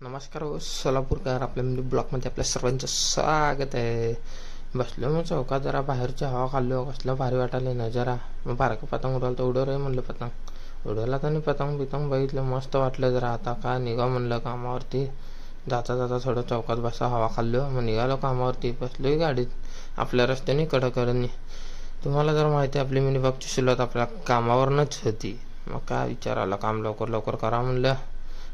नमस्कार सोलापूरकर आपल्या म्हणजे ब्लॉकमध्ये आपल्या सर्वांचं स्वागत आहे. बसलो मग चौकात जरा बाहेरची हवा खाल्लो. कसलं भारी वाटायला ना जरा. मग बारकं पतंग उडवलं तर उडव रे म्हणलं पतंग उडवला तर पतंग बितंग बघितलं मस्त वाटलं जरा. आता काय निघा म्हणलं कामावरती. जाता जाता थोडं चौकात बसा हवा खाल्लो मग निघालो कामावरती. बसलोय गाडीत आपल्या रस्त्याने कडकडनी. तुम्हाला जर माहिती आहे आपली मिनी ब्लॉगची सुरुवात आपल्या कामावरनंच होती. मग काय विचार आला काम लवकर लवकर करा म्हणलं.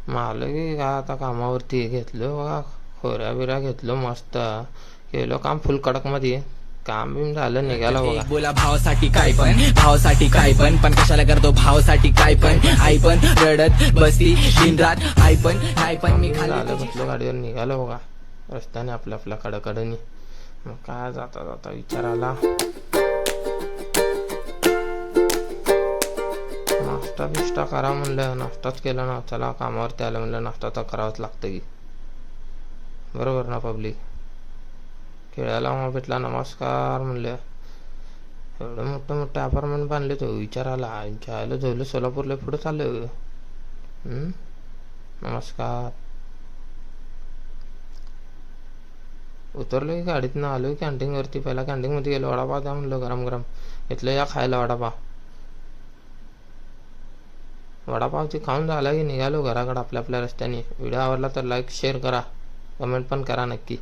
मग आलं की काय आता कामावरती घेतलं बघा. खोऱ्या बिऱ्या घेतलं मस्त. केलं काम फुल कडकमध्ये. काम बिम झालं निघालं बघा. बोला भावासाठी काय पण पण कशाला करतो भावासाठी काय पण. आई पण रडत बसती दिन रात. आई पण नाही पण मी झालं बसलो गाडीवर निघालो बघा रस्त्याने आपल्या आपल्या कडकडनी. मग काय जाता जाता विचार आला नाश्ता बिष्टा करा म्हणलं. नाश्ताच केला ना. चला कामावरती आलं म्हणलं नाश्ता तर करावंच लागतं की. बरोबर ना पब्लिक. खेळायला मग भेटला नमस्कार म्हणलं. एवढं मोठं मोठं अपार्टमेंट बांधले तो विचार आला. खेळायला झोलं सोलापूरला पुढं चाललं. नमस्कार. उतरलो की गाडीतनं आलो कॅन्टीनवरती. पहिला कॅन्टीनमध्ये गेलो. वडापाव द्या म्हणलं गरम गरम. इथलं या खायला वडापाव. वडापावची खाऊन झाला की निघालो घराकडं आपल्या आपल्या रस्त्याने. व्हिडिओ आवडला तर लाईक शेअर करा. कमेंट पण करा नक्की.